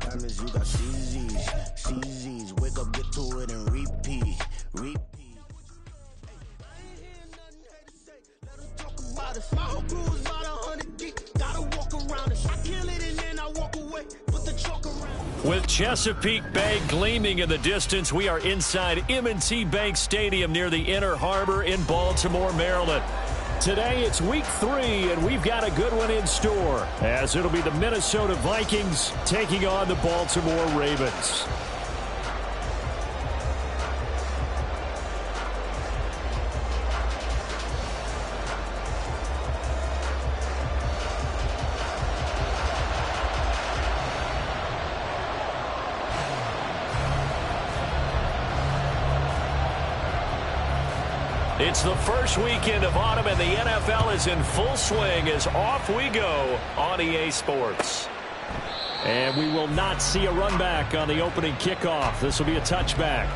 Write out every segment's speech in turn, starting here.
diamonds, you got CZs. Wake up, get to it, and repeat. My whole crew is about 100 deep. Gotta walk around it. I kill it and then I walk away. Put the chalk around. With Chesapeake Bay gleaming in the distance, we are inside M&T Bank Stadium near the Inner Harbor in Baltimore, Maryland. Today it's week 3, and we've got a good one in store, as it'll be the Minnesota Vikings taking on the Baltimore Ravens. It's the first weekend of autumn, and the NFL is in full swing as off we go on EA Sports. And we will not see a run back on the opening kickoff. This will be a touchback.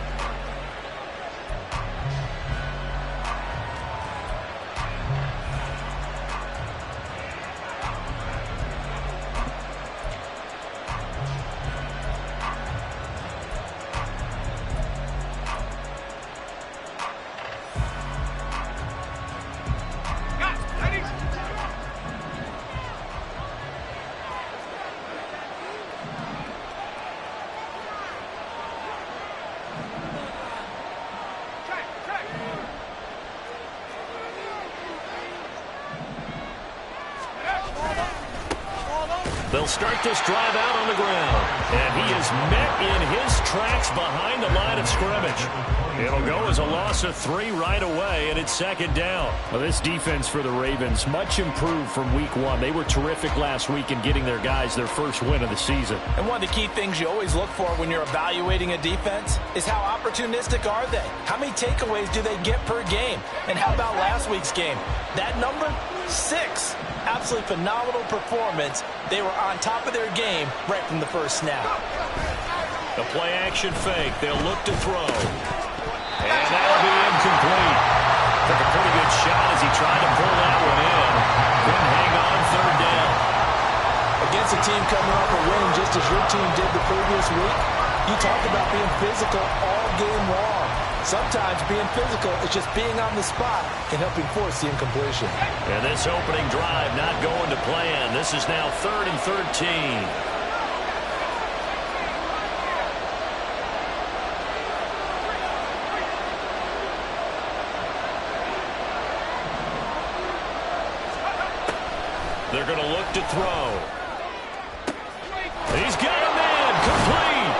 They'll start this drive out on the ground, and he is met in his tracks behind the line of scrimmage. It'll go as a loss of 3 right away, and it's second down. Well, this defense for the Ravens, much improved from week 1. They were terrific last week in getting their guys their first win of the season. And one of the key things you always look for when you're evaluating a defense is how opportunistic are they? How many takeaways do they get per game? And how about last week's game? That number? 6. Absolutely phenomenal performance. They were on top of their game right from the first snap. The play-action fake. They'll look to throw. And that'll be incomplete. Took a pretty good shot as he tried to pull that one in. Couldn't hang on third down. Against a team coming off a win just as your team did the previous week, you talked about being physical all game long. Sometimes being physical is just being on the spot and helping force the incompletion. And this opening drive not going to plan. This is now 3rd and 13. They're going to look to throw. He's got a man complete.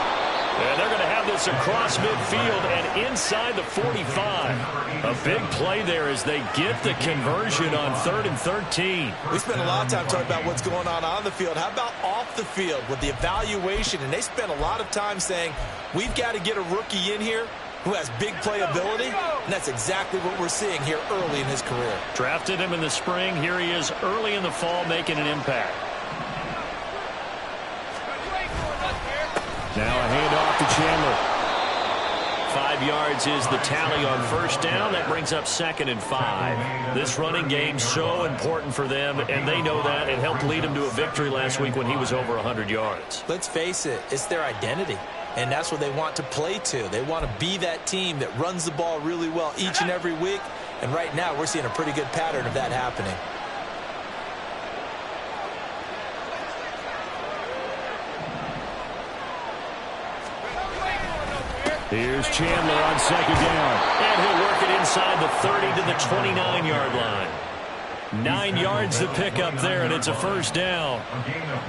And they're going to have this across midfield and inside the 45. A big play there as they get the conversion on 3rd and 13. We spent a lot of time talking about what's going on the field. How about off the field with the evaluation? And they spent a lot of time saying, we've got to get a rookie in here who has big playability, and that's exactly what we're seeing here early in his career. Drafted him in the spring. Here he is early in the fall making an impact. Now a handoff to Chandler. 5 yards is the tally on first down. That brings up 2nd and 5. This running game so important for them, and they know that. It helped lead them to a victory last week when he was over 100 yards. Let's face it, it's their identity, and that's what they want to play to. They want to be that team that runs the ball really well each and every week, and right now we're seeing a pretty good pattern of that happening. Here's Chandler on 2nd down. And he'll work it inside the 30 to the 29-yard line. 9 yards to pick up there, and it's a first down.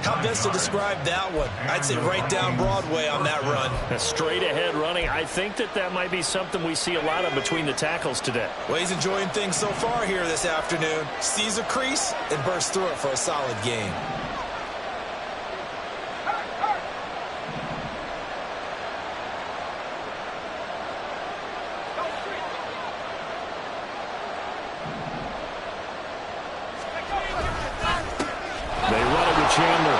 How best to describe that one? I'd say right down Broadway on that run. A straight-ahead running. I think that might be something we see a lot of between the tackles today. Well, he's enjoying things so far here this afternoon. Sees a crease and bursts through it for a solid gain. Chandler.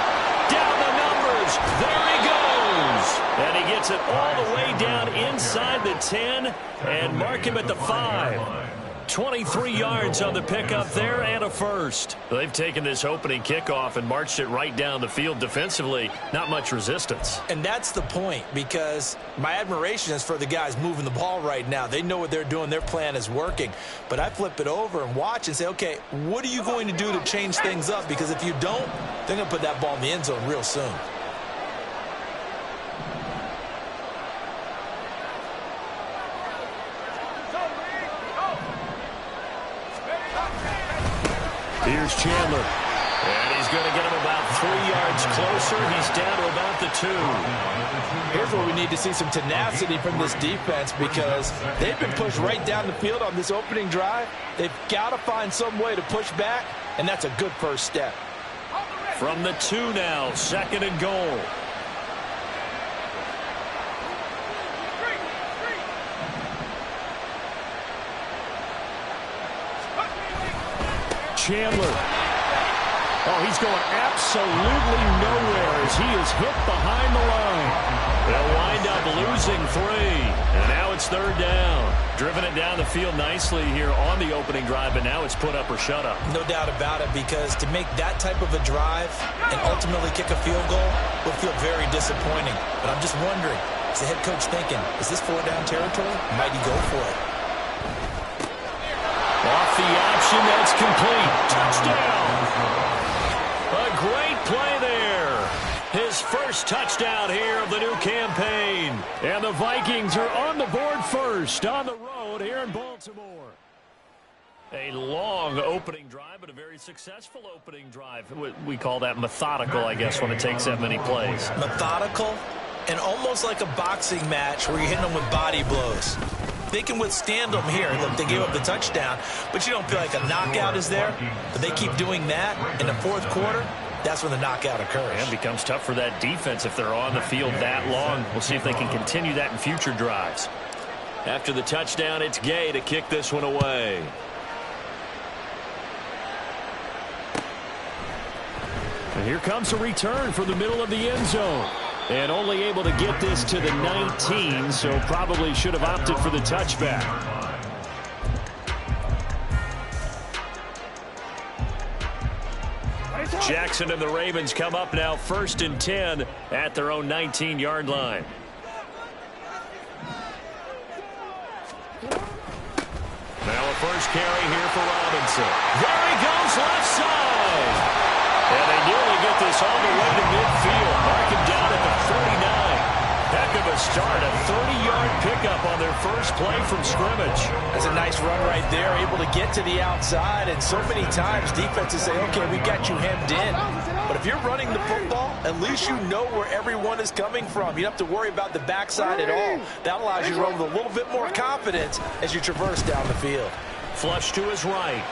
Down the numbers. There he goes. And he gets it all the way down inside the 10 and mark him at the 5. 23 yards on the pickup there and a first. They've taken this opening kickoff and marched it right down the field defensively. Not much resistance. And that's the point, because my admiration is for the guys moving the ball right now. They know what they're doing. Their plan is working. But I flip it over and watch and say, okay, what are you going to do to change things up? Because if you don't, they're going to put that ball in the end zone real soon. Here's Chandler. And he's going to get him about 3 yards closer. He's down to about the 2. Here's where we need to see some tenacity from this defense, because they've been pushed right down the field on this opening drive. They've got to find some way to push back, and that's a good first step. From the 2 now, 2nd and goal. Chandler. Oh, he's going absolutely nowhere as he is hit behind the line. They'll wind up losing 3. And now it's 3rd down. Driven it down the field nicely here on the opening drive, but now it's put up or shut up. No doubt about it, because to make that type of a drive and ultimately kick a field goal will feel very disappointing. But I'm just wondering, is the head coach thinking, is this 4-down territory? Might he go for it? Off the option, that's complete. Touchdown. A great play there. His first touchdown here of the new campaign. And the Vikings are on the board first on the road here in Baltimore. A long opening drive, but a very successful opening drive. We call that methodical, I guess, when it takes that many plays. Methodical and almost like a boxing match where you're hitting them with body blows. They can withstand them here. Look, they gave up the touchdown, but you don't feel like a knockout is there. But they keep doing that in the 4th quarter. That's when the knockout occurs. And it becomes tough for that defense if they're on the field that long. We'll see if they can continue that in future drives. After the touchdown, it's Gay to kick this one away. And here comes a return from the middle of the end zone. And only able to get this to the 19, so probably should have opted for the touchback. Jackson and the Ravens come up now 1st and 10 at their own 19-yard line. Now a first carry here for Robinson. There he goes, left side. And they nearly get this all the way to midfield. Mark him down at the 49. Heck of a start. A 30-yard pickup on their first play from scrimmage. That's a nice run right there. Able to get to the outside. And so many times defenses say, okay, we got you hemmed in. But if you're running the football, at least you know where everyone is coming from. You don't have to worry about the backside at all. That allows you to run with a little bit more confidence as you traverse down the field. Flush to his right.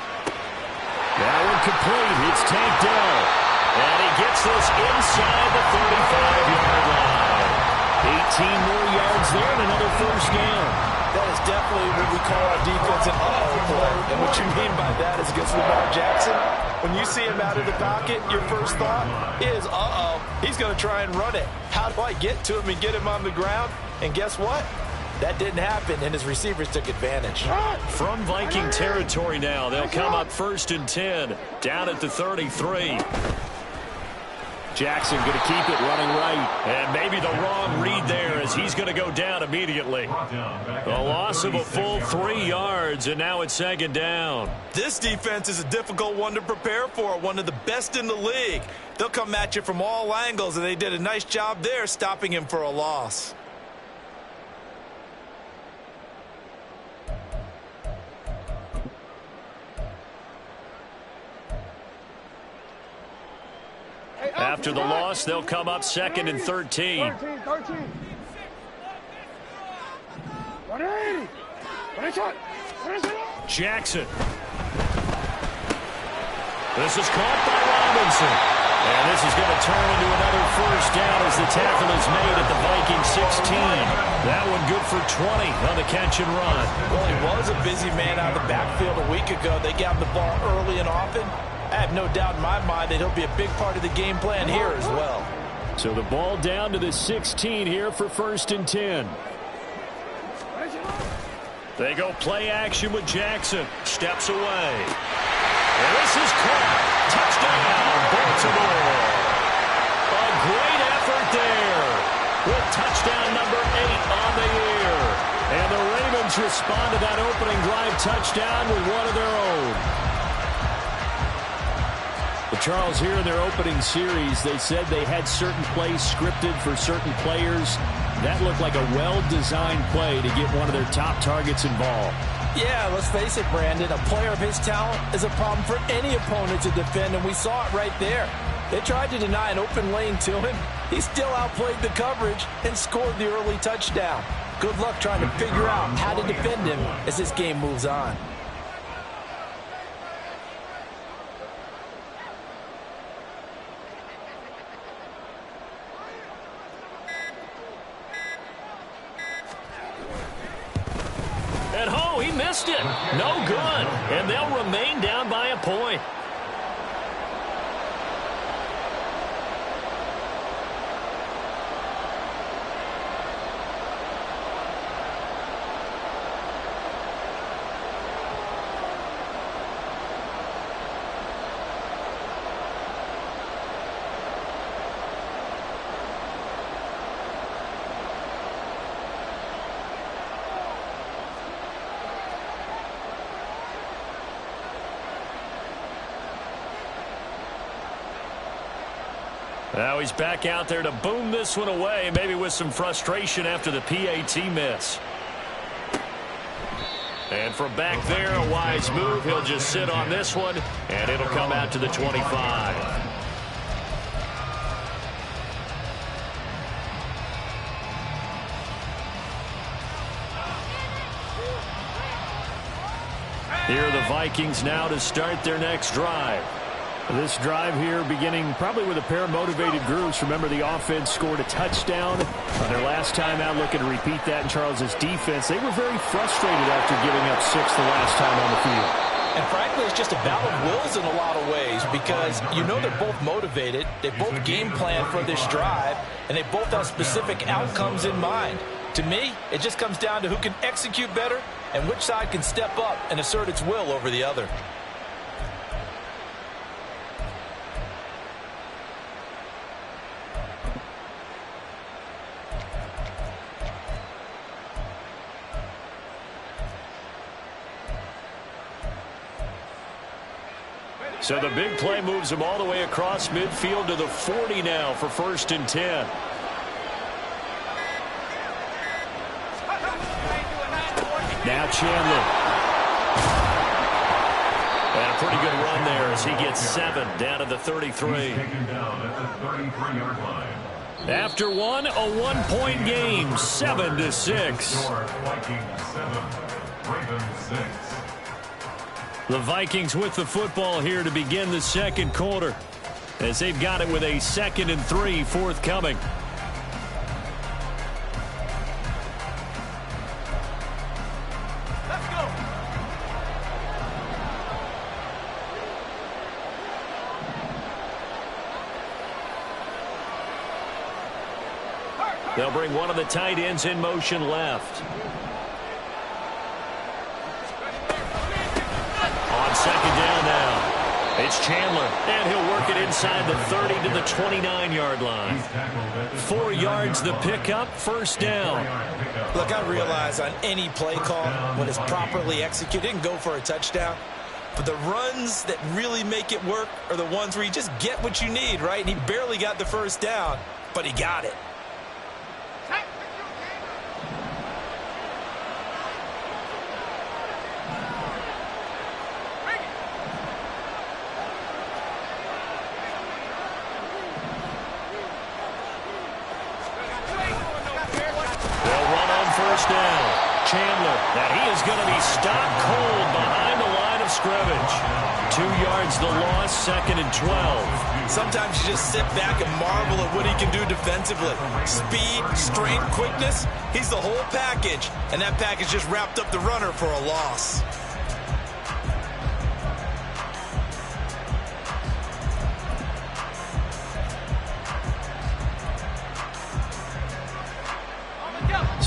That one complete. It's tanked down. And he gets this inside the 35-yard line. 18 more yards there and another first down. That is definitely what we call our defense an uh-oh play. And what you mean by that is against Lamar Jackson. When you see him out of the pocket, your first thought is, uh-oh, he's going to try and run it. How do I get to him and get him on the ground? And guess what? That didn't happen, and his receivers took advantage. From Viking territory now, they'll come up 1st and 10, down at the 33. Jackson going to keep it running right. And maybe the wrong read there as he's going to go down immediately. A loss of a full 3 yards, and now it's 2nd down. This defense is a difficult one to prepare for, one of the best in the league. They'll come at you from all angles, and they did a nice job there stopping him for a loss. After the loss, they'll come up 2nd and 13. 13. Jackson. This is caught by Robinson. And this is going to turn into another first down as the tackle is made at the Viking 16. That one good for 20 on the catch and run. Well, he was a busy man out of the backfield a week ago. They got him the ball early and often. I have no doubt in my mind that he'll be a big part of the game plan here as well. So the ball down to the 16 here for 1st and 10. They go play action with Jackson. Steps away. And this is caught. Touchdown, Baltimore. A great effort there with touchdown number 8 on the year. And the Ravens respond to that opening drive touchdown with one of their own. But Charles, here in their opening series, they said they had certain plays scripted for certain players. That looked like a well-designed play to get one of their top targets involved. Yeah, let's face it, Brandon. A player of his talent is a problem for any opponent to defend, and we saw it right there. They tried to deny an open lane to him. He still outplayed the coverage and scored the early touchdown. Good luck trying to figure out how to defend him as this game moves on. And he missed it. No good. And they'll remain down by a point. Now he's back out there to boom this one away, maybe with some frustration after the PAT miss. And from back there, a wise move. He'll just sit on this one, and it'll come out to the 25. Here are the Vikings now to start their next drive. This drive here beginning probably with a pair of motivated groups. Remember, the offense scored a touchdown on their last time out. Looking to repeat that in Charles's defense. They were very frustrated after giving up 6 the last time on the field. And frankly, it's just a battle of wills in a lot of ways because you know they're both motivated. They both game plan for this drive, and they both have specific outcomes in mind. To me, it just comes down to who can execute better and which side can step up and assert its will over the other. So the big play moves him all the way across midfield to the 40 now for 1st and 10. Now Chandler. And a pretty good run there as he gets 7 down to the 33. After one, a 1-point game, 7-6. The Vikings with the football here to begin the second quarter as they've got it with a 2nd and 3 forthcoming. Let's go. They'll bring one of the tight ends in motion left. On 2nd down now, it's Chandler, and he'll work it inside the 30 to the 29-yard line. 4 yards the pickup, 1st down. Look, I realize on any play call, when it's properly executed, it can go for a touchdown. But the runs that really make it work are the ones where you just get what you need, right? And he barely got the 1st down, but he got it. Chandler, now he is going to be stopped cold behind the line of scrimmage. 2 yards the loss, 2nd and 12. Sometimes you just sit back and marvel at what he can do defensively. Speed, strength, quickness, he's the whole package. And that package just wrapped up the runner for a loss.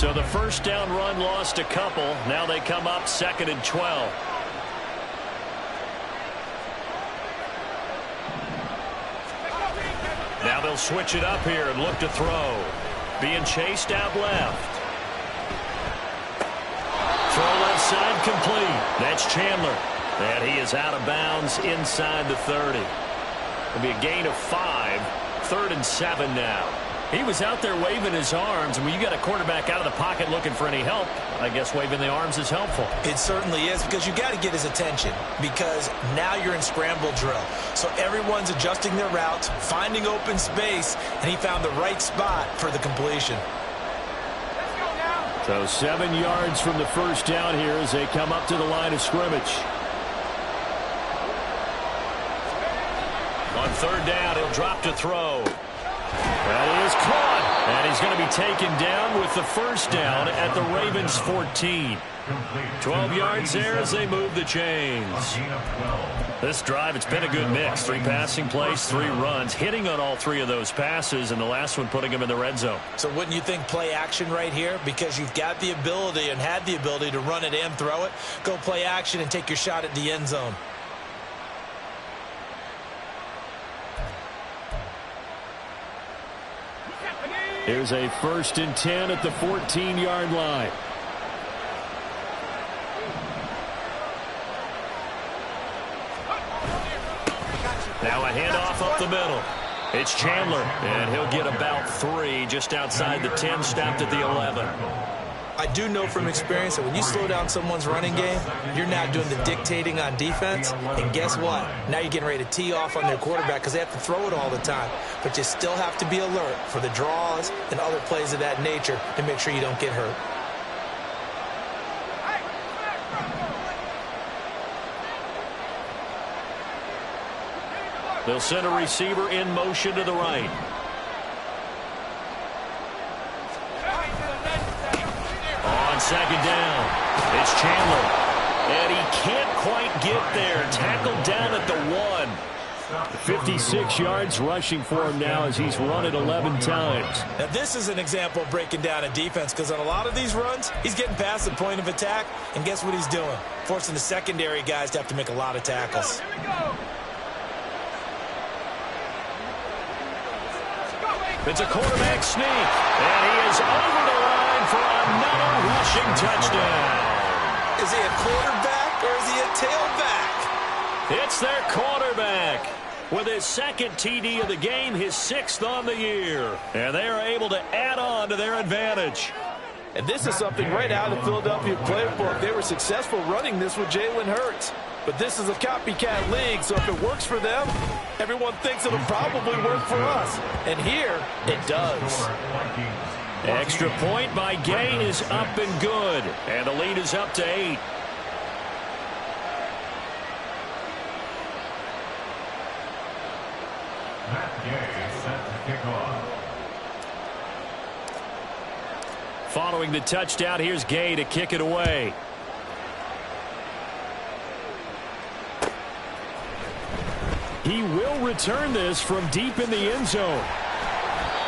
So the first down run lost a couple. Now they come up 2nd and 12. Now they'll switch it up here and look to throw. Being chased out left. Throw left side complete. That's Chandler. And he is out of bounds inside the 30. It'll be a gain of 5. 3rd and 7 now. He was out there waving his arms, and when you got a quarterback out of the pocket looking for any help, I guess waving the arms is helpful. It certainly is, because you got to get his attention, because now you're in scramble drill. So everyone's adjusting their routes, finding open space, and he found the right spot for the completion. So 7 yards from the first down here as they come up to the line of scrimmage. On 3rd down, he'll drop to throw. That is caught, and he's going to be taken down with the first down at the Ravens' 14. 12 yards there as they move the chains. This drive, it's been a good mix. 3 passing plays, 3 runs, hitting on all 3 of those passes, and the last one putting him in the red zone. So wouldn't you think play action right here? Because you've got the ability and had the ability to run it and throw it. Go play action and take your shot at the end zone. Here's a 1st and 10 at the 14-yard line. Now a handoff up the middle. It's Chandler, and he'll get about 3 just outside the 10, stopped at the 11. I do know from experience that when you slow down someone's running game, you're now doing the dictating on defense. And guess what? Now you're getting ready to tee off on their quarterback because they have to throw it all the time. But you still have to be alert for the draws and other plays of that nature to make sure you don't get hurt. They'll send a receiver in motion to the right. On 2nd down, it's Chandler. And he can't quite get there. Tackled down at the 1. 56 yards rushing for him now as he's run it 11 times. Now this is an example of breaking down a defense, because on a lot of these runs, he's getting past the point of attack, and guess what he's doing? Forcing the secondary guys to have to make a lot of tackles. It's a quarterback sneak, and he is over the line for another rushing touchdown. Is he a quarterback or is he a tailback? It's their quarterback with his 2nd TD of the game, his 6th on the year. And they are able to add on to their advantage. And this is something right out of the Philadelphia playbook. They were successful running this with Jalen Hurts. But this is a copycat league, so if it works for them, everyone thinks it'll probably work for us. And here, it does. Extra point by Gay is up and good. And the lead is up to 8. Following the touchdown, here's Gay to kick it away. He will return this from deep in the end zone.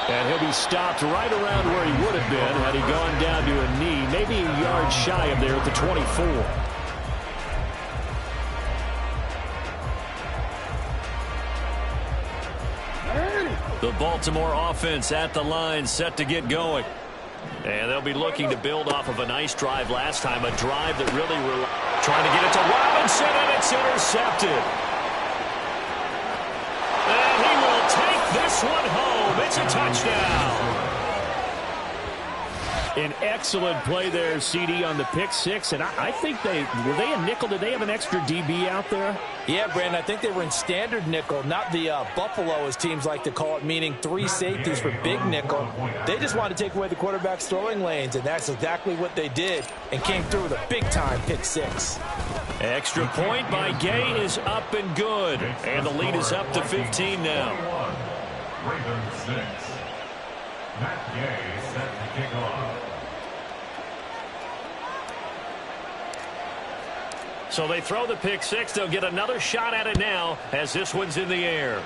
And he'll be stopped right around where he would have been had he gone down to a knee, maybe a yard shy of there at the 24. The Baltimore offense at the line, set to get going. And they'll be looking to build off of a nice drive last time, a drive that really trying to get it to Robinson, and it's intercepted. And he will take this one home. It's a touchdown. An excellent play there, CD, on the pick 6. And I think were they a nickel? Did they have an extra DB out there? Yeah, Brandon, I think they were in standard nickel, not the Buffalo, as teams like to call it, meaning 3 safeties for big nickel. They just wanted to take away the quarterback's throwing lanes, and that's exactly what they did, and came through with a big-time pick 6. Extra point by Gay is up and good, and the lead is up to 15 now. Ravens 6. Matt Gay set to kick off. So they throw the pick 6. They'll get another shot at it now as this one's in the air.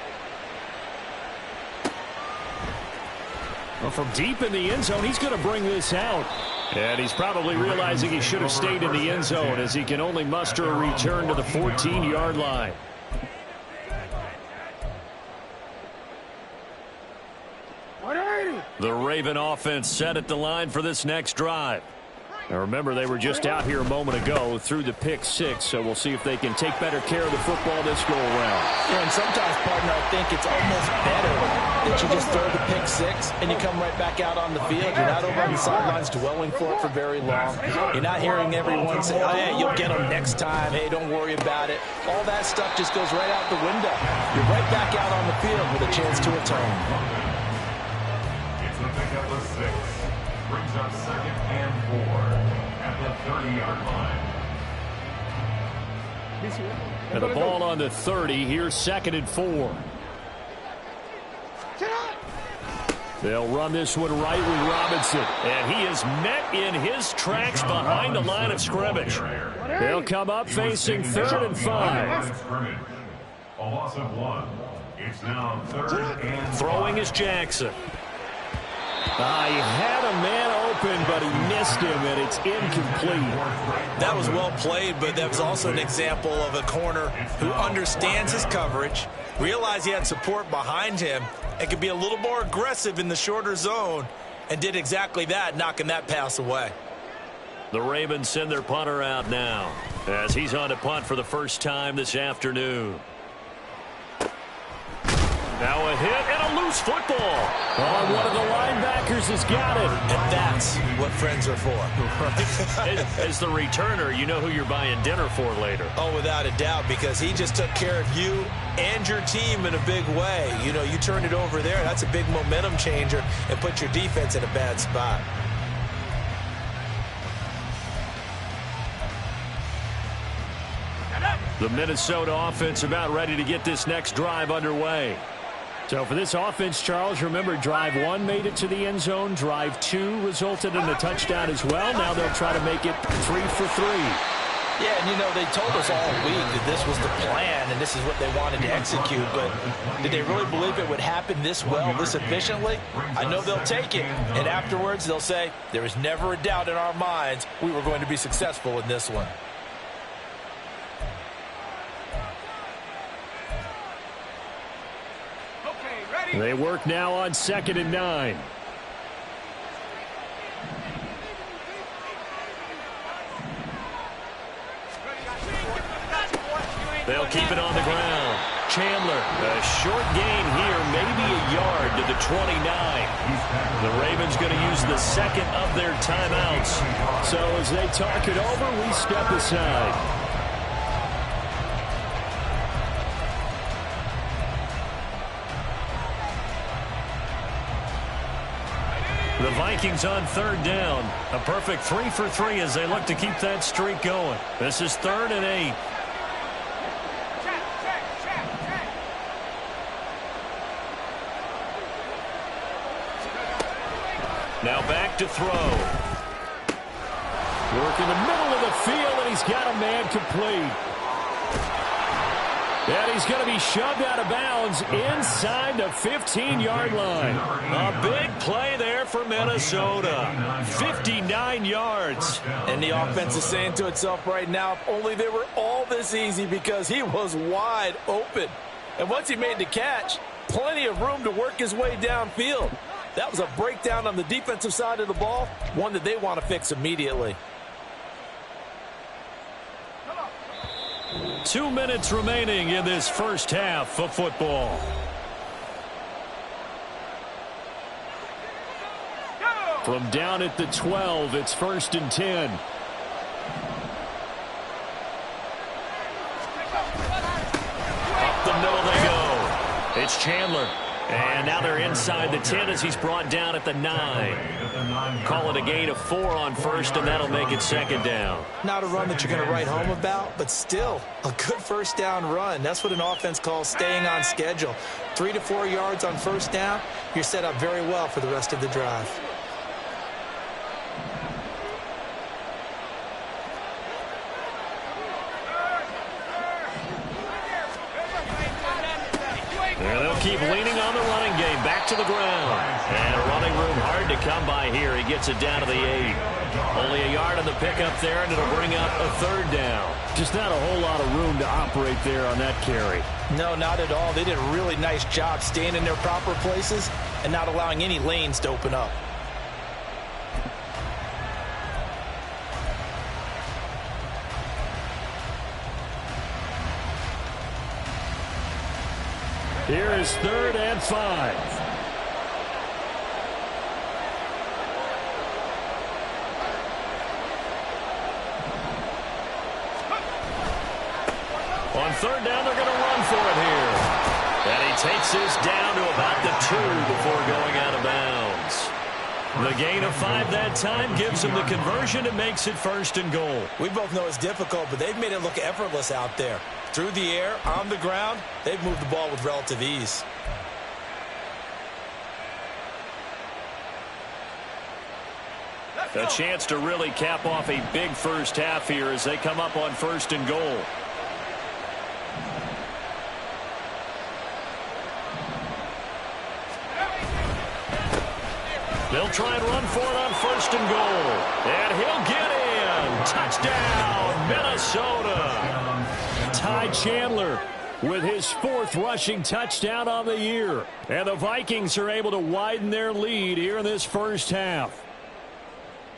Well, from deep in the end zone, he's going to bring this out. And he's probably realizing he should have stayed in the end zone as he can only muster a return to the 14-yard line. The Raven offense set at the line for this next drive. Now remember, they were just out here a moment ago through the pick six, so we'll see if they can take better care of the football this go-around. Yeah, and sometimes, partner, I think it's almost better that you just throw the pick six and you come right back out on the field. You're not over on the sidelines dwelling for it for very long. You're not hearing everyone say, oh, yeah, you'll get them next time. Hey, don't worry about it. All that stuff just goes right out the window. You're right back out on the field with a chance to return. It's the pickup of 6. Brings up 2nd and 4 at the 30-yard line. And the ball on the 30. Here's 2nd and 4. They'll run this one right with Robinson. And he is met in his tracks behind the line of scrimmage. They'll come up facing 3rd and 5. A loss of 1. It's now 3rd and 5. Throwing is Jackson. He had a man open, but he missed him, and it's incomplete. That was well played, but that was also an example of a corner who understands his coverage, realized he had support behind him, and could be a little more aggressive in the shorter zone, and did exactly that, knocking that pass away. The Ravens send their punter out now, as he's on to punt for the first time this afternoon. Now a hit and a loose football. One of the linebackers has got it. And that's what friends are for. As the returner, you know who you're buying dinner for later. Oh, without a doubt, because he just took care of you and your team in a big way. You know, you turned it over there. That's a big momentum changer and put your defense in a bad spot. The Minnesota offense about ready to get this next drive underway. So for this offense, Charles, remember drive 1 made it to the end zone. Drive 2 resulted in a touchdown as well. Now they'll try to make it 3 for 3. Yeah, and you know, they told us all week that this was the plan and this is what they wanted to execute, but did they really believe it would happen this well, this efficiently? I know they'll take it, and afterwards they'll say, there was never a doubt in our minds we were going to be successful in this one. They work now on 2nd and 9. They'll keep it on the ground. Chandler, a short gain here, maybe a yard to the 29. The Ravens going to use the second of their timeouts. So as they talk it over, we step aside. The Vikings on 3rd down. A perfect 3 for 3 as they look to keep that streak going. This is 3rd and 8. Now back to throw. Work in the middle of the field, and he's got a man complete. And he's going to be shoved out of bounds inside the 15-yard line. A big play there for Minnesota. 59 yards. And the offense is saying to itself right now, if only they were all this easy, because he was wide open. And once he made the catch, plenty of room to work his way downfield. That was a breakdown on the defensive side of the ball, one that they want to fix immediately. 2 minutes remaining in this first half of football. From down at the 12, it's 1st and 10. Up the middle they go. It's Chandler. And now they're inside the 10 as he's brought down at the 9. Call it a gain of 4 on 1st, and that'll make it 2nd down. Not a run that you're going to write home about, but still a good 1st down run. That's what an offense calls staying on schedule. 3 to 4 yards on 1st down, you're set up very well for the rest of the drive. And they'll keep leaning on the running game. Back to the ground. And running room hard to come by here. He gets it down to the 8. Only a yard on the pickup there, and it'll bring up a 3rd down. Just not a whole lot of room to operate there on that carry. No, not at all. They did a really nice job staying in their proper places and not allowing any lanes to open up. Here is 3rd and 5. On 3rd down, they're going to run for it here. And he takes this down to about the 2 before going out of bounds. The gain of 5 that time gives him the conversion and makes it 1st and goal. We both know it's difficult, but they've made it look effortless out there. Through the air, on the ground, they've moved the ball with relative ease. A chance to really cap off a big first half here as they come up on 1st and goal. They'll try and run for it on 1st and goal. And he'll get in. Touchdown, Minnesota. Ty Chandler with his 4th rushing touchdown on the year. And the Vikings are able to widen their lead here in this first half.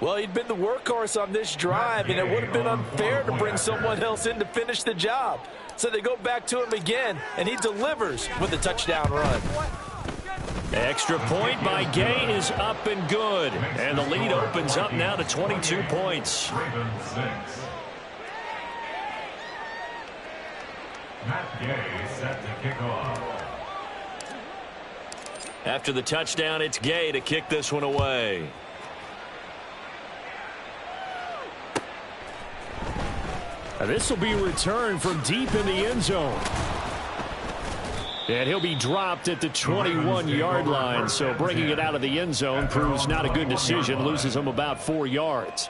Well, he'd been the workhorse on this drive, and it would have been unfair to bring someone else in to finish the job. So they go back to him again, and he delivers with a touchdown run. Extra point by Gay is up and good. And the lead opens up now to 22 points. Ravens 6. Matt Gay set to kick off. After the touchdown, it's Gay to kick this one away. This will be returned from deep in the end zone. And he'll be dropped at the 21-yard line, so bringing it out of the end zone proves not a good decision, loses him about 4 yards.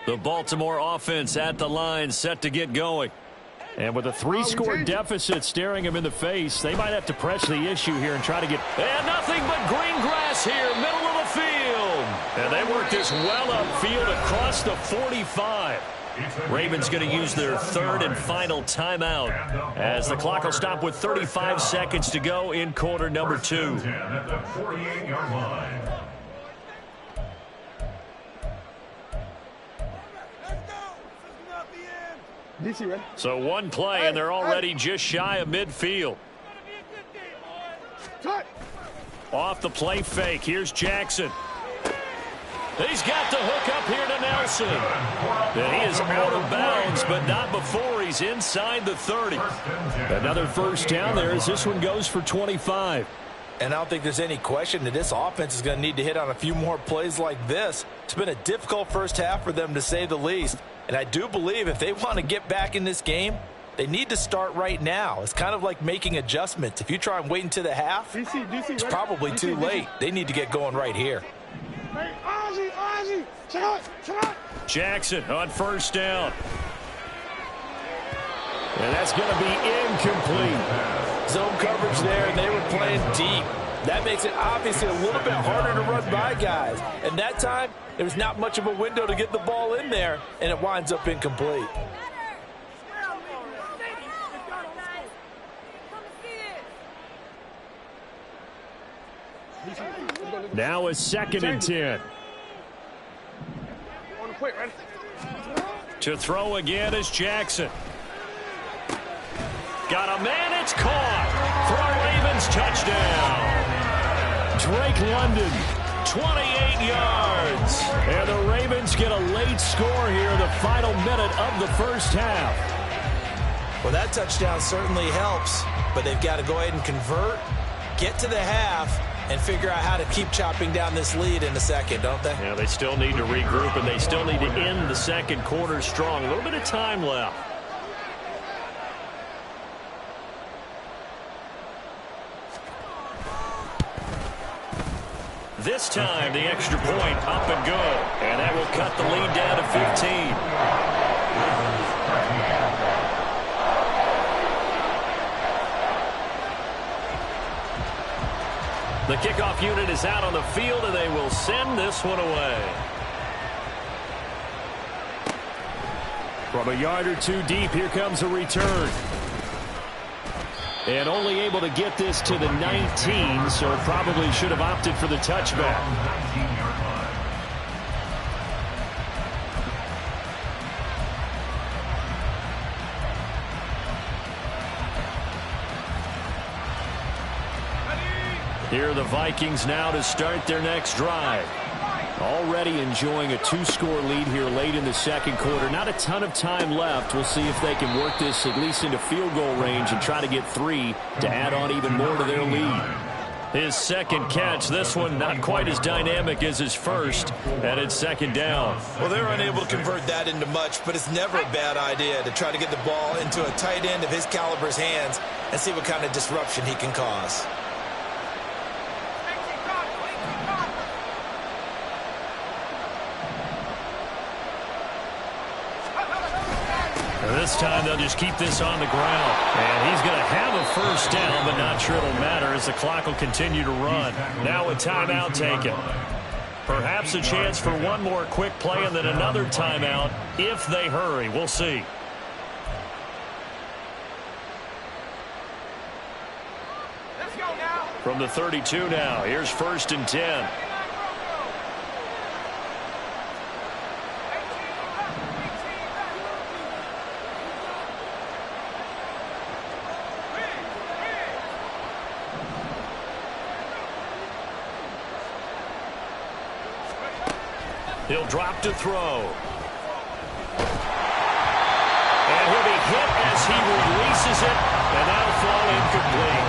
The Baltimore offense at the line, set to get going. And with a 3-score deficit staring him in the face, they might have to press the issue here and try to get... And nothing but green grass here, middle of the field. And they work this well upfield across the 45. Ravens going to use their 3rd and final timeout as the clock will stop with 35 seconds to go in quarter number 2. At the 48-yard line. So one play, and they're already just shy of midfield. Off the play fake. Here's Jackson. He's got the hook up here to Nelson. And he is out of bounds, but not before he's inside the 30. Another first down there as this one goes for 25. And I don't think there's any question that this offense is going to need to hit on a few more plays like this. It's been a difficult first half for them, to say the least. And I do believe if they want to get back in this game, they need to start right now. It's kind of like making adjustments. If you try and wait until the half, it's probably too late. They need to get going right here. Jackson on first down. And that's going to be incomplete. Zone coverage there, and they were playing deep. That makes it obviously a little bit harder to run by guys. And that time, there's not much of a window to get the ball in there, and it winds up incomplete. Now a 2nd and 10. To throw again is Jackson. Got a man, it's caught. For a Ravens touchdown. Drake London. 28 yards. And the Ravens get a late score here in the final minute of the first half. Well, that touchdown certainly helps, but they've got to go ahead and convert, get to the half, and figure out how to keep chopping down this lead in the second, don't they? Yeah, they still need to regroup, and they still need to end the second quarter strong. A little bit of time left. This time, the extra point up and good. And that will cut the lead down to 15. The kickoff unit is out on the field, and they will send this one away. From a yard or two deep, here comes a return. And only able to get this to the 19, so probably should have opted for the touchback. Here are the Vikings now to start their next drive. Already enjoying a two-score lead here late in the second quarter. Not a ton of time left. We'll see if they can work this at least into field goal range and try to get 3 to add on even more to their lead. His second catch, this one not quite as dynamic as his first, and it's second down. Well, they're unable to convert that into much, but it's never a bad idea to try to get the ball into a tight end of his caliber's hands and see what kind of disruption he can cause. This time they'll just keep this on the ground. And he's going to have a first down, but not sure it'll matter as the clock will continue to run. Now a timeout taken. Perhaps a chance for one more quick play and then another timeout if they hurry. We'll see. Let's go now. From the 32 now, here's 1st and 10. He'll drop to throw. And he'll be hit as he releases it, and that'll fall incomplete.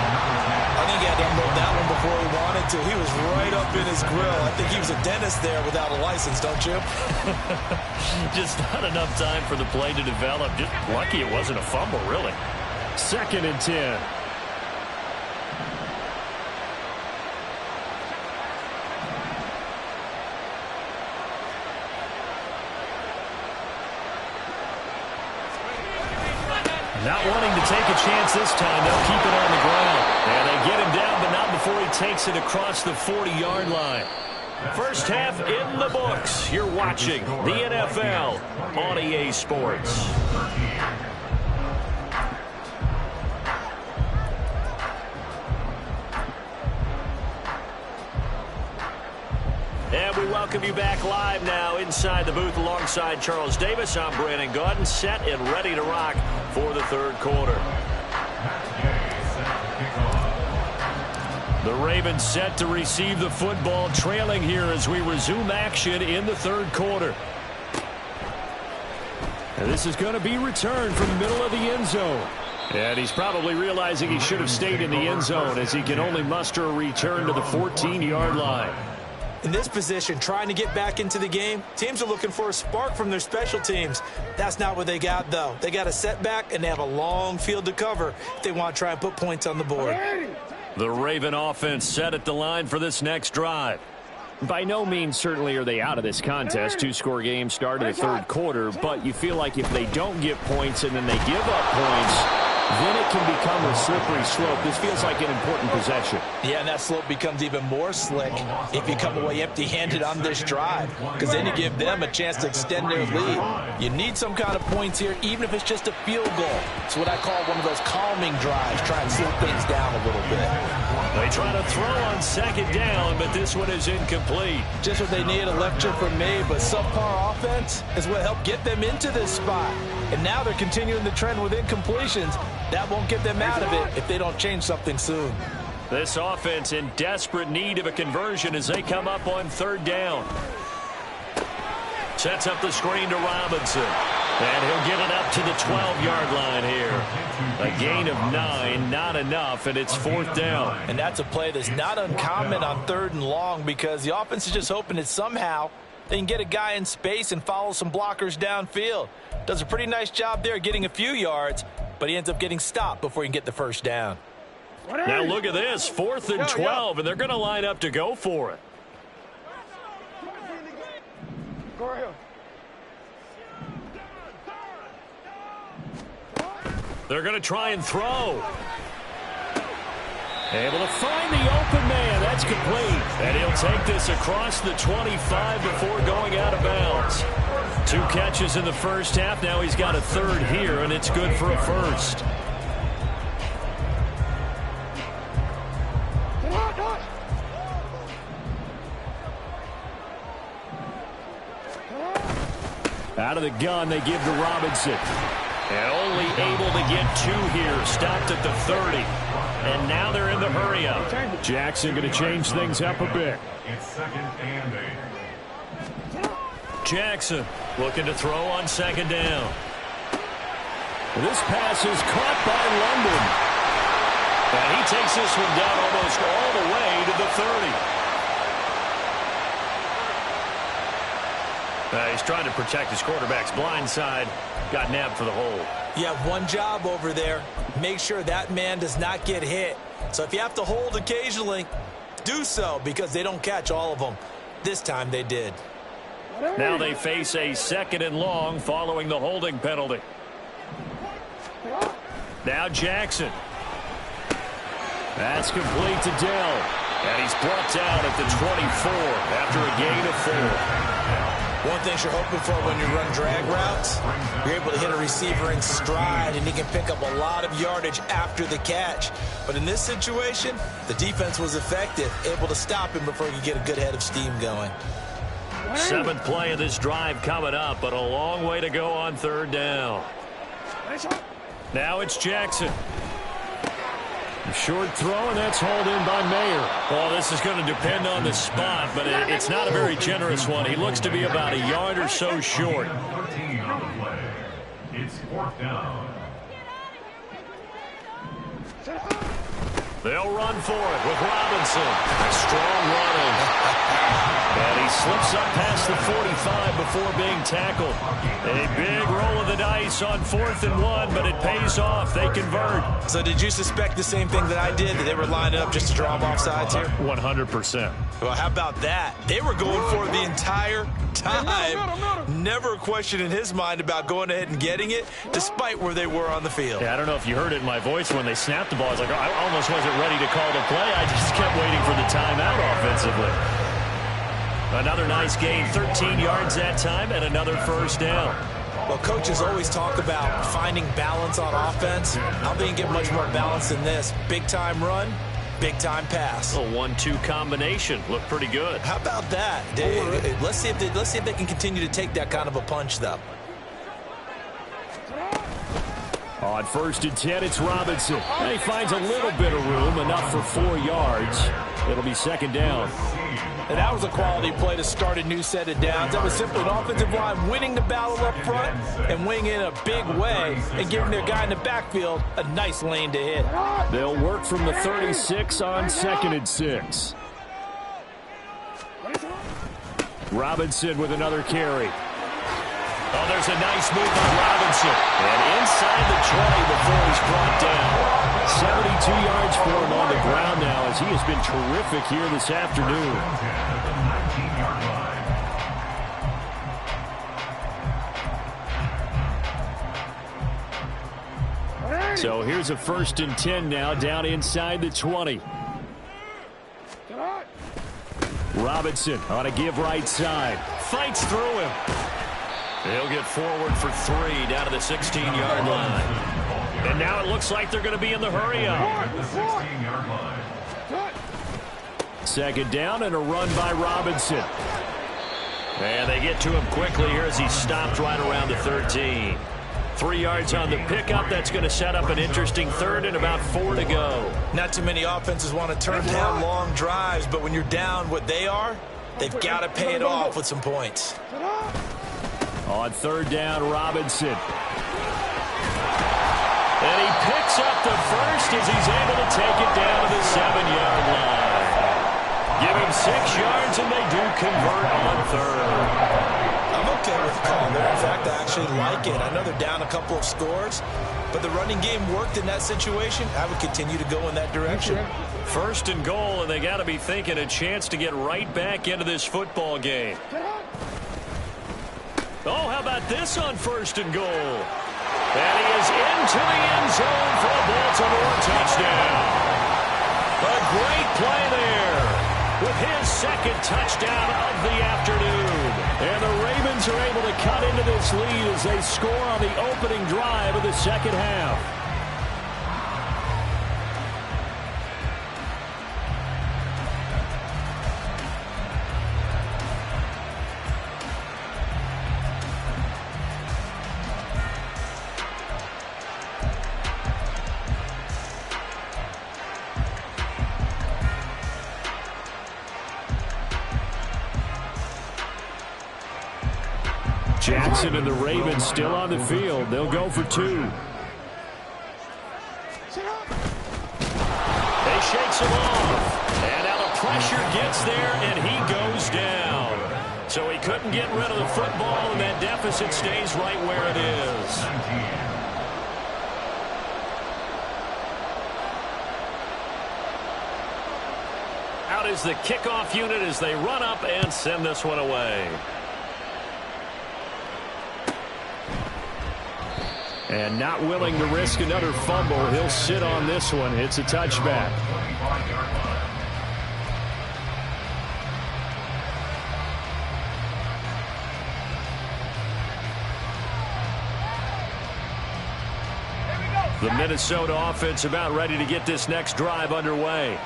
I think he had to unload that one before he wanted to. He was right up in his grill. I think he was a dentist there without a license, don't you? Just not enough time for the play to develop. Just lucky it wasn't a fumble, really. 2nd and 10. Not wanting to take a chance this time. They'll keep it on the ground. And they get him down, but not before he takes it across the 40-yard line. First half in the books. You're watching the NFL on EA Sports. And we welcome you back live now inside the booth alongside Charles Davis. I'm Brandon Gaudin, set and ready to rock for the third quarter. The Ravens set to receive the football, trailing here as we resume action in the third quarter. And this is going to be returned from the middle of the end zone. And he's probably realizing he should have stayed in the end zone as he can only muster a return to the 14-yard line. In this position, trying to get back into the game, teams are looking for a spark from their special teams. That's not what they got, though. They got a setback, and they have a long field to cover if they want to try and put points on the board. The Raven offense set at the line for this next drive. By no means certainly are they out of this contest. Two-score game start of the third quarter, but you feel like if they don't get points and then they give up points, then it can become a slippery slope. This feels like an important possession. Yeah, and that slope becomes even more slick if you come away empty-handed on this drive, because then you give them a chance to extend their lead. You need some kind of points here, even if it's just a field goal. It's what I call one of those calming drives, try and slow things down a little bit. They try to throw on second down, but this one is incomplete. Just what they need, a lecture from me, but subpar offense is what helped get them into this spot. And now they're continuing the trend with incompletions. That won't get them out of it if they don't change something soon. This offense in desperate need of a conversion as they come up on third down. Sets up the screen to Robinson. And he'll get it up to the 12-yard line here. A gain of 9, not enough, and it's fourth down. And that's a play that's not uncommon on third and long because the offense is just hoping that somehow they can get a guy in space and follow some blockers downfield. Does a pretty nice job there getting a few yards, but he ends up getting stopped before he can get the first down. Now look at this, 4th and 12, and they're going to line up to go for it. They're going to try and throw. Able to find the open man. That's complete. And he'll take this across the 25 before going out of bounds. 2 catches in the first half. Now he's got a third here, and it's good for a first. Out of the gun, they give to Robinson. And only able to get 2 here. Stopped at the 30. And now they're in the hurry-up. Jackson going to change things up a bit. It's 2nd and 8. Jackson looking to throw on 2nd down. This pass is caught by London. And he takes this one down almost all the way to the 30. He's trying to protect his quarterback's blind side. Got nabbed for the hold. You have one job over there. Make sure that man does not get hit. So if you have to hold occasionally, do so, because they don't catch all of them. This time they did. Now they face a 2nd and long following the holding penalty. Now Jackson. That's complete to Dell. And he's brought down at the 24 after a gain of 4. One thing you're hoping for when you run drag routes, you're able to hit a receiver in stride, and he can pick up a lot of yardage after the catch. But in this situation, the defense was effective, able to stop him before he could get a good head of steam going. 7th play of this drive coming up, but a long way to go on 3rd down. Now it's Jackson. Short throw, and that's hauled in by Mayer. Well, this is going to depend on the spot, but it's not a very generous one. He looks to be about a yard or so short. 13 on the play. It's 4th down. They'll run for it with Robinson. Strong running. And he slips up past the 45 before being tackled. A big roll of the dice on 4th and 1, but it pays off. They convert. So did you suspect the same thing that I did, that they were lining up just to draw off sides here? 100%. Well, how about that? They were going for it the entire time. Never a question in his mind about going ahead and getting it, despite where they were on the field. Yeah, I don't know if you heard it in my voice when they snapped the ball. I was like, I almost wasn't ready to call the play. I just kept waiting for the timeout offensively. Another nice gain, 13 yards that time, and another first down. Well, coaches always talk about finding balance on offense. I don't think you get much more balance than this. Big-time run, big-time pass. A 1-2 combination. Looked pretty good. How about that? Let's see if they can continue to take that kind of a punch, though. On 1st and 10, it's Robinson. And he finds a little bit of room, enough for 4 yards. It'll be 2nd down. And that was a quality play to start a new set of downs. That was simply an offensive line winning the battle up front and winning in a big way and giving their guy in the backfield a nice lane to hit. They'll work from the 36 on 2nd and 6. Robinson with another carry. Oh, there's a nice move by Robinson. And inside the 20 before he's brought down. 72 yards for him on the ground now, as he has been terrific here this afternoon. So here's a 1st and 10 now, down inside the 20. Robinson on a give right side. Fights through him. He'll get forward for 3 down to the 16-yard line. And now it looks like they're going to be in the hurry-up. 2nd down and a run by Robinson. And they get to him quickly here as he stopped right around the 13. 3 yards on the pickup. That's going to set up an interesting 3rd and about 4 to go. Not too many offenses want to turn down long drives, but when you're down what they are, they've got to pay it off with some points. On 3rd down, Robinson. And he picks up the first as he's able to take it down to the 7-yard line. Give him 6 yards, and they do convert on 3rd. I'm okay with the call there. In fact, I actually like it. I know they're down a couple of scores, but the running game worked in that situation. I would continue to go in that direction. 1st and goal, and they got to be thinking a chance to get right back into this football game. Oh, how about this on 1st and goal? And he is into the end zone for a Baltimore touchdown. A great play there with his 2nd touchdown of the afternoon. And the Ravens are able to cut into this lead as they score on the opening drive of the 2nd half. Jackson and the Ravens still on the field. They'll go for 2. They shakes him off. And now the pressure gets there, and he goes down. So he couldn't get rid of the football, and that deficit stays right where it is. Out is the kickoff unit as they run up and send this one away. And not willing to risk another fumble, he'll sit on this one. It's a touchback. The Minnesota offense about ready to get this next drive underway.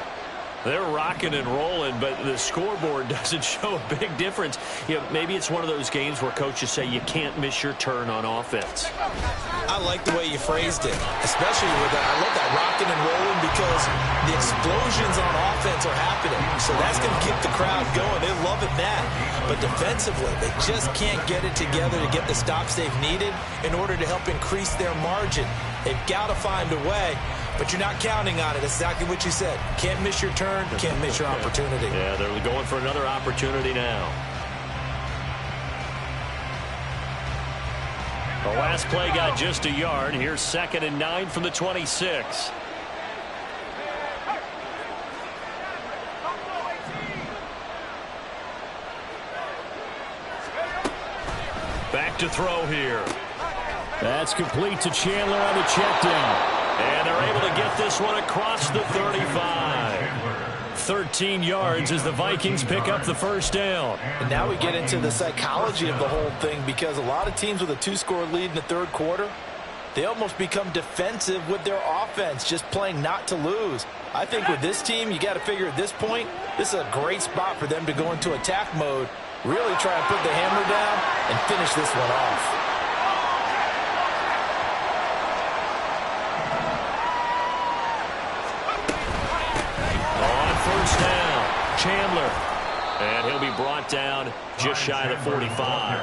They're rocking and rolling, but the scoreboard doesn't show a big difference. You know, maybe it's one of those games where coaches say you can't miss your turn on offense. I like the way you phrased it, especially with that. I love that rocking and rolling because the explosions on offense are happening. So that's going to keep the crowd going. They're loving that. But defensively, they just can't get it together to get the stops they've needed in order to help increase their margin. They've got to find a way. But you're not counting on it. That's exactly what you said. Can't miss your turn. Can't miss your opportunity. Yeah, they're going for another opportunity now. The last play got just a yard. Here's 2nd and 9 from the 26. Back to throw here. That's complete to Chandler on the check down. And they're able to get this one across the 35. 13 yards as the Vikings pick up the 1st down. And now we get into the psychology of the whole thing, because a lot of teams with a 2-score lead in the 3rd quarter, they almost become defensive with their offense, just playing not to lose. I think with this team, you got to figure at this point, this is a great spot for them to go into attack mode, really try and put the hammer down and finish this one off. Chandler, and he'll be brought down just shy of the 45.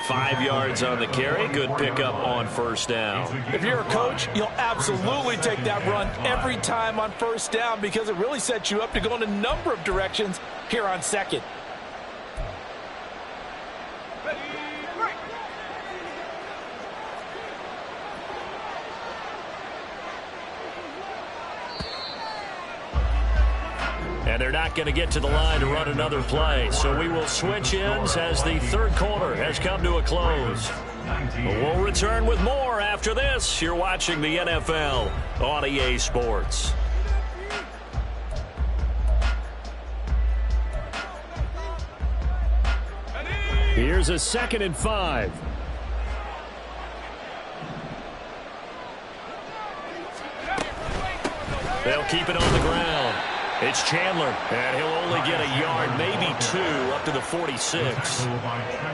5 yards on the carry. Good pickup on 1st down. If you're a coach, you'll absolutely take that run every time on 1st down because it really sets you up to go in a number of directions here on 2nd. And they're not going to get to the line to run another play. So we will switch ends as the 3rd quarter has come to a close. We'll return with more after this. You're watching the NFL on EA Sports. Here's a 2nd and 5. They'll keep it on the ground. It's Chandler, and he'll only get a yard, maybe 2, up to the 46.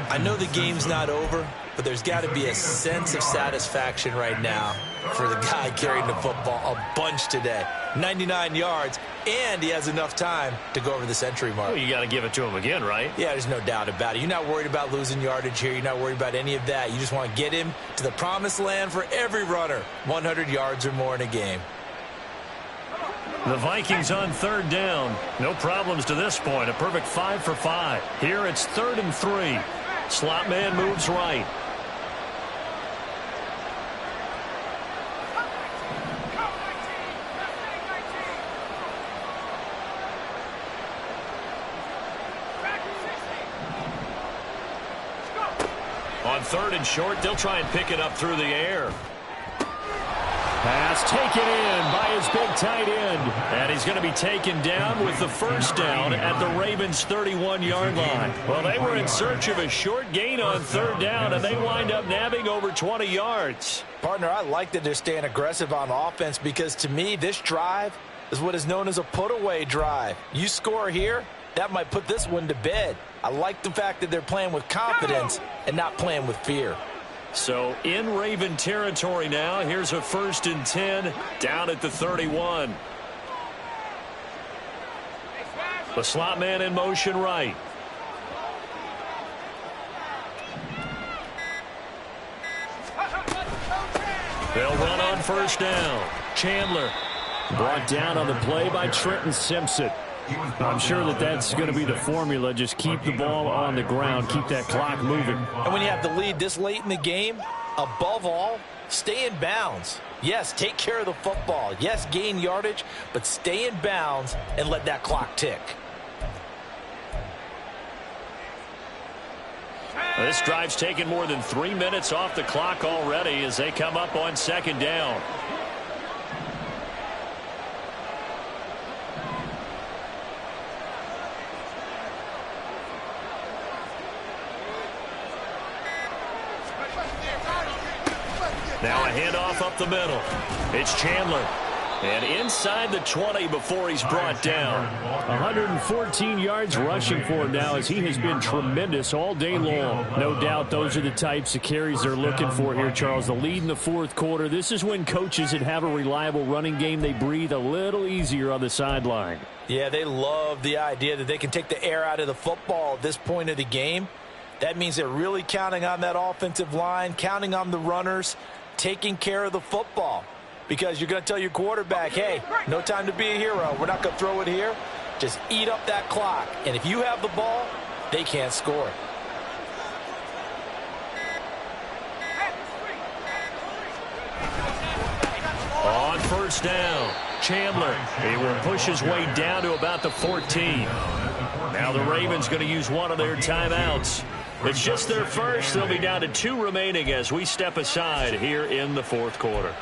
I know the game's not over, but there's got to be a sense of satisfaction right now for the guy carrying the football a bunch today. 99 yards, and he has enough time to go over the century mark. Well, you got to give it to him again, right? Yeah, there's no doubt about it. You're not worried about losing yardage here. You're not worried about any of that. You just want to get him to the promised land for every runner, 100 yards or more in a game. The Vikings on 3rd down. No problems to this point. A perfect 5 for 5. Here it's 3rd and 3. Slot man moves right. On 3rd and short, they'll try and pick it up through the air. Pass taken in by his big tight end. And he's going to be taken down with the first down at the Ravens' 31-yard line. Well, they were in search of a short gain on 3rd down, and they wind up nabbing over 20 yards. Partner, I like that they're staying aggressive on offense because, to me, this drive is what is known as a put-away drive. You score here, that might put this one to bed. I like the fact that they're playing with confidence and not playing with fear. So in Raven territory now. Here's a 1st and 10 down at the 31. The slot man in motion right. They'll run on 1st down. Chandler brought down on the play by Trenton Simpson. I'm sure that that's going to be the formula. Just keep the ball on the ground. Keep that clock moving. And when you have the lead this late in the game, above all, stay in bounds. Yes, take care of the football. Yes, gain yardage, but stay in bounds and let that clock tick. This drive's taken more than 3 minutes off the clock already as they come up on 2nd down. Now a handoff up the middle. It's Chandler. And inside the 20 before he's brought down. 114 yards rushing for him now as he has been tremendous all day long. No doubt those are the types of carries they're looking for here, Charles. The lead in the 4th quarter. This is when coaches that have a reliable running game, they breathe a little easier on the sideline. Yeah, they love the idea that they can take the air out of the football at this point of the game. That means they're really counting on that offensive line, counting on the runners, taking care of the football. Because you're going to tell your quarterback, hey, no time to be a hero. We're not going to throw it here. Just eat up that clock. And if you have the ball, they can't score. On 1st down, Chandler. He will push his way down to about the 14. Now the Ravens going to use one of their timeouts. It's just their first. They'll be down to 2 remaining as we step aside here in the 4th quarter.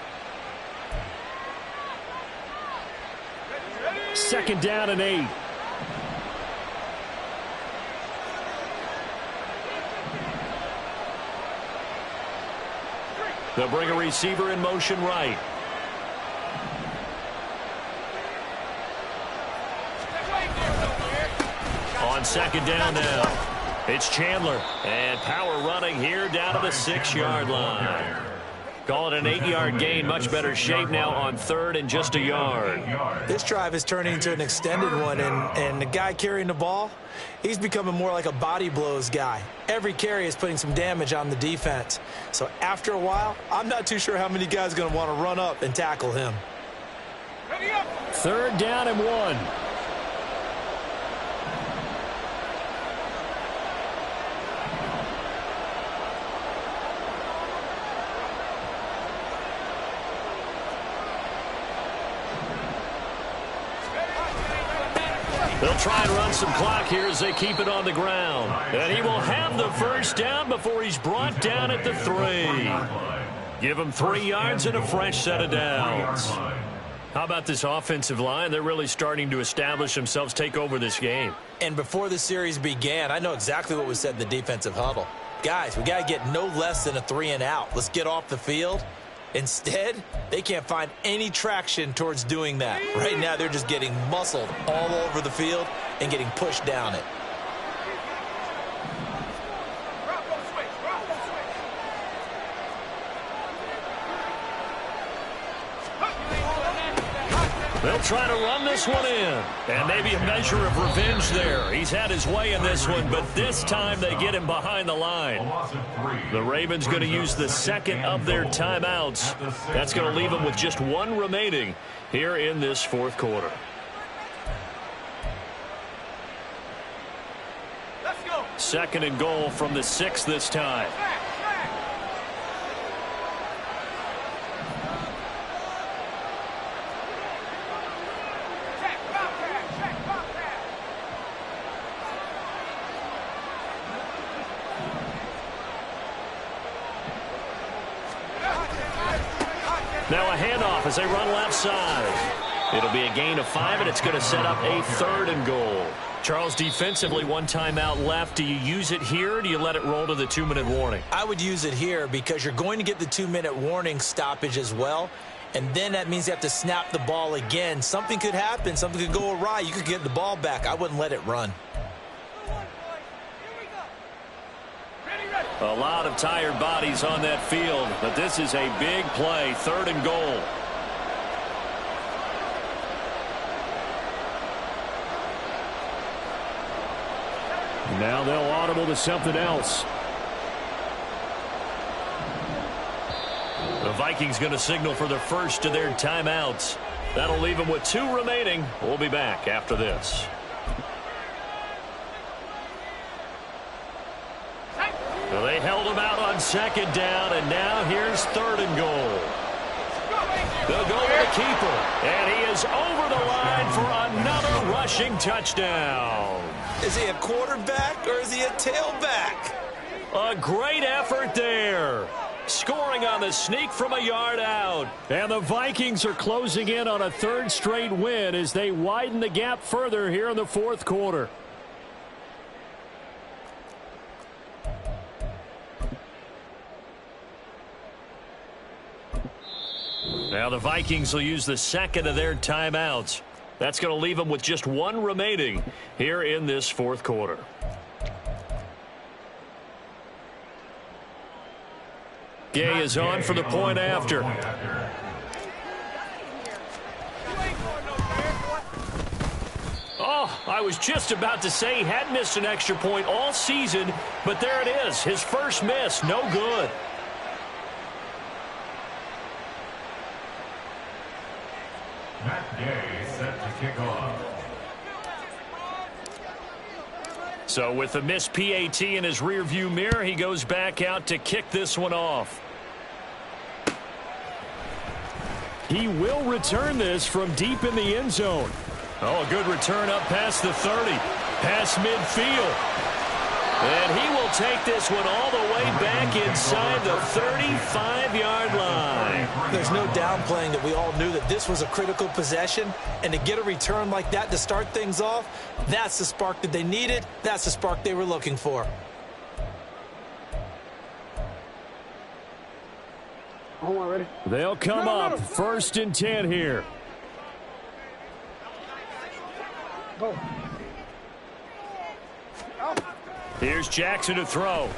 2nd down and 8. They'll bring a receiver in motion right. On 2nd down now. It's Chandler. And power running here down to the 6-yard line. Call it an 8-yard gain. Much better shape now on 3rd and just a yard. This drive is turning into an extended one, and the guy carrying the ball, he's becoming more like a body blows guy. Every carry is putting some damage on the defense. So after a while, I'm not too sure how many guys are going to want to run up and tackle him. 3rd down and 1. They'll try and run some clock here as they keep it on the ground. And he will have the 1st down before he's brought down at the 3. Give him 3 yards and a fresh set of downs. How about this offensive line? They're really starting to establish themselves, take over this game. And before the series began, I know exactly what was said in the defensive huddle. Guys, we got to get no less than a 3 and out. Let's get off the field. Instead, they can't find any traction towards doing that. Right now, they're just getting muscled all over the field and getting pushed down it. They'll try to run this one in. And maybe a measure of revenge there. He's had his way in this one, but this time they get him behind the line. The Ravens going to use the 2nd of their timeouts. That's going to leave them with just 1 remaining here in this 4th quarter. Let's go. 2nd and goal from the 6 this time. Now a handoff as they run left side. It'll be a gain of 5, and it's going to set up a 3rd and goal. Charles, defensively, 1 timeout left. Do you use it here, or do you let it roll to the 2-minute warning? I would use it here because you're going to get the 2-minute warning stoppage as well. And then that means you have to snap the ball again. Something could happen. Something could go awry. You could get the ball back. I wouldn't let it run. A lot of tired bodies on that field, but this is a big play, 3rd and goal. Now they'll audible to something else. The Vikings going to signal for the first of their timeouts. That'll leave them with 2 remaining. We'll be back after this. Well, they held him out on 2nd down, and now here's 3rd and goal. They'll go to the keeper, and he is over the line for another rushing touchdown. Is he a quarterback or is he a tailback? A great effort there. Scoring on the sneak from a yard out. And the Vikings are closing in on a 3rd straight win as they widen the gap further here in the 4th quarter. Now the Vikings will use the 2nd of their timeouts. That's going to leave them with just 1 remaining here in this 4th quarter. Gay is on for the point after. Oh, I was just about to say he had missed an extra point all season, but there it is. His first miss, no good. Matt Gay set to kick off. So with the missed PAT in his rearview mirror, he goes back out to kick this one off. He will return this from deep in the end zone. Oh, a good return up past the 30, past midfield. And he will take this one all the way back inside the 35-yard line. There's no downplaying that we all knew that this was a critical possession. And to get a return like that to start things off, that's the spark that they needed. That's the spark they were looking for. They'll come up 1st and 10 here. Go. Here's Jackson to throw.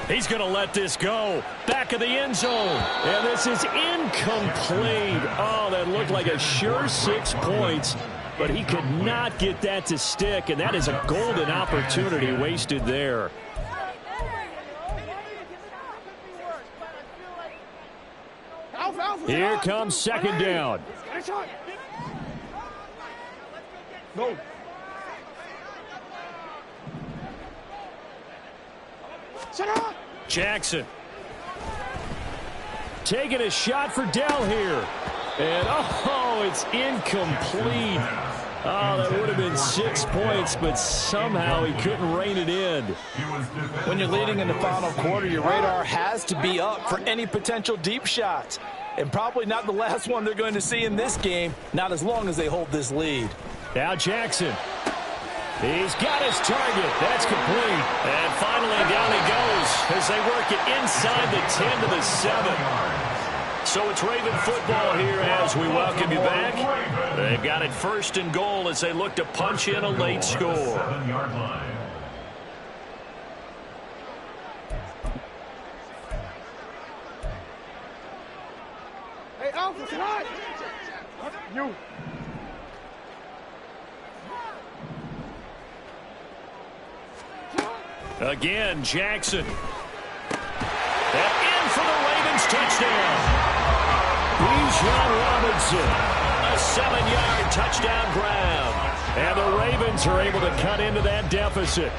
He's going to let this go. Back of the end zone. And this is incomplete. Oh, that looked like a sure 6 points. But he could not get that to stick. And that is a golden opportunity wasted there. Here comes 2nd down. Go. Jackson taking a shot for Dell here. And, oh, it's incomplete. Oh, that would have been 6 points, but somehow he couldn't rein it in. When you're leading in the final quarter, your radar has to be up for any potential deep shots. And probably not the last one they're going to see in this game, not as long as they hold this lead. Now Jackson. He's got his target. That's complete. And finally down he goes as they work it inside the 10 to the 7. So it's Raven football here as we welcome you back. They've got it 1st and goal as they look to punch in a late score. 7-yard line. Hey, Alpha, tonight. You. Again, Jackson. And in for the Ravens touchdown. Bijan Robinson. A 7-yard touchdown grab. And the Ravens are able to cut into that deficit.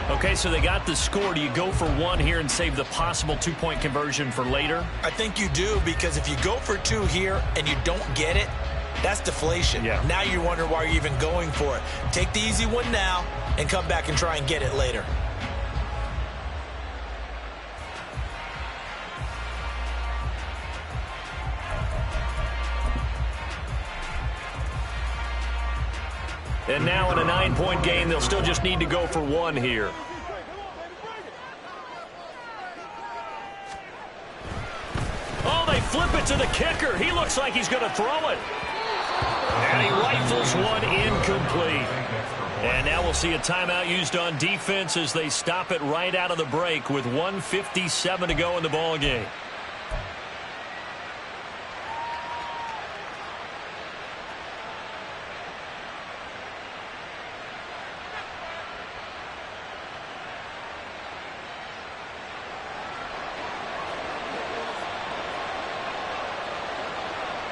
Okay, so they got the score. Do you go for 1 here and save the possible 2-point conversion for later? I think you do, because if you go for 2 here and you don't get it, that's deflation. Yeah. Now you wonder why you're even going for it. Take the easy one now and come back and try and get it later. And now in a 9-point game, they'll still just need to go for one here. Oh, they flip it to the kicker. He looks like he's going to throw it. And he rifles one incomplete. And now we'll see a timeout used on defense as they stop it right out of the break with 1:57 to go in the ballgame.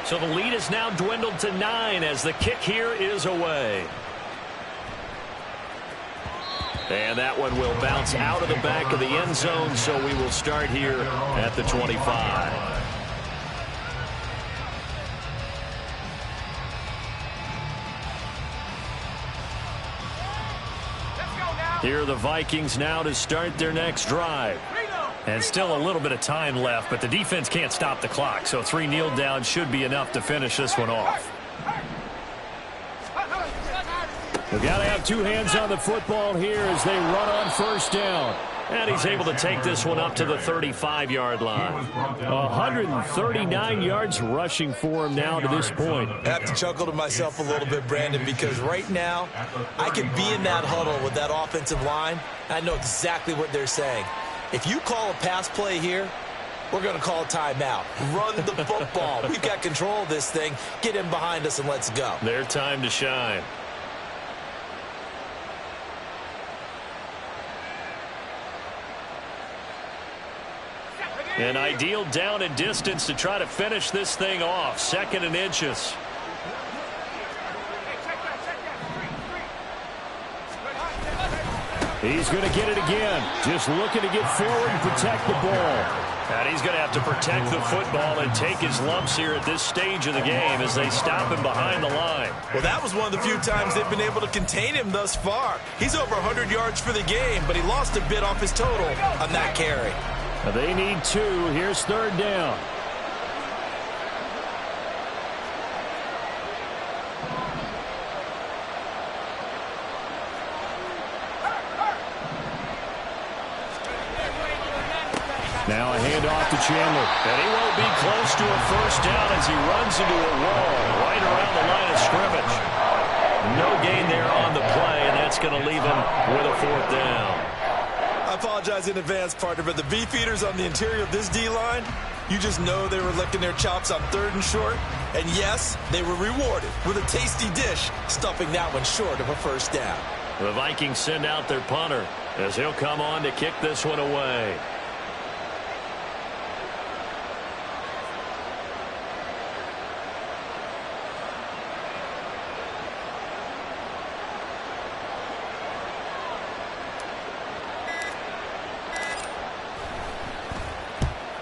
So the lead is now dwindled to 9 as the kick here is away. And that one will bounce out of the back of the end zone, so we will start here at the 25. Here are the Vikings now to start their next drive. And still a little bit of time left, but the defense can't stop the clock, so 3 kneel downs should be enough to finish this one off. We've got to have 2 hands on the football here as they run on first down. And he's able to take this one up to the 35-yard line. 139 yards rushing for him now to this point. I have to chuckle to myself a little bit, Brandon, because right now I can be in that huddle with that offensive line. I know exactly what they're saying. If you call a pass play here, we're going to call a timeout. Run the football. We've got control of this thing. Get in behind us and let's go. Their time to shine. An ideal down and distance to try to finish this thing off. 2nd and inches. He's going to get it again. Just looking to get forward and protect the ball. And he's going to have to protect the football and take his lumps here at this stage of the game as they stop him behind the line. Well, that was one of the few times they've been able to contain him thus far. He's over 100 yards for the game, but he lost a bit off his total on that carry. They need 2. Here's 3rd down. Now a handoff to Chandler. And he won't be close to a first down as he runs into a wall right around the line of scrimmage. No gain there on the play, and that's going to leave him with a 4th down. I apologize in advance, partner, but the beefeaters on the interior of this D-line, you just know they were licking their chops on 3rd and short. And yes, they were rewarded with a tasty dish, stuffing that one short of a first down. The Vikings send out their punter as he'll come on to kick this one away.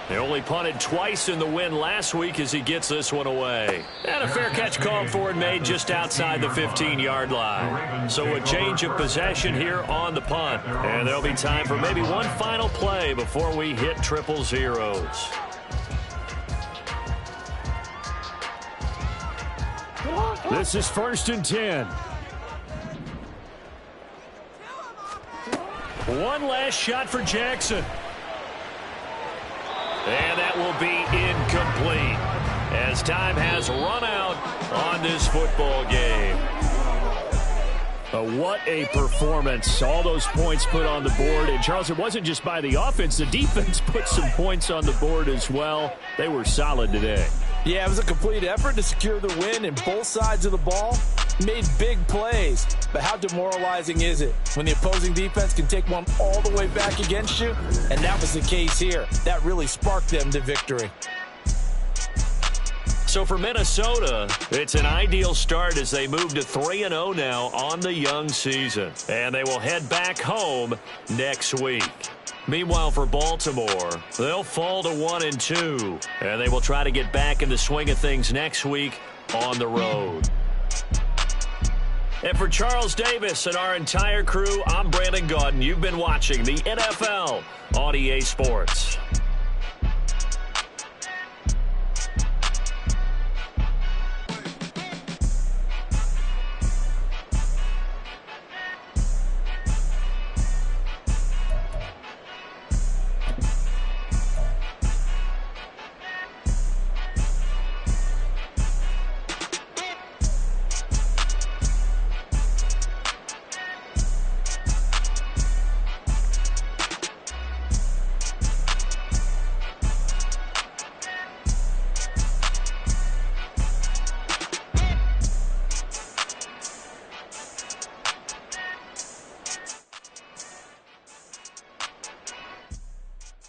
They only punted twice in the win last week as he gets this one away. And a fair catch called for and made just outside the 15-yard line. So a change of possession here on the punt. And there'll be time for maybe one final play before we hit 000. This is 1st and 10. One last shot for Jackson. And that will be incomplete as time has run out on this football game. What a performance. All those points put on the board. And, Charles, it wasn't just by the offense. The defense put some points on the board as well. They were solid today. Yeah, it was a complete effort to secure the win in both sides of the ball. Made big plays, but how demoralizing is it when the opposing defense can take one all the way back against you? And that was the case here. That really sparked them to victory. So for Minnesota, it's an ideal start as they move to 3-0 now on the young season. And they will head back home next week. Meanwhile, for Baltimore, they'll fall to 1-2. And they will try to get back in the swing of things next week on the road. And for Charles Davis and our entire crew, I'm Brandon Gaudin. You've been watching the NFL on EA Sports.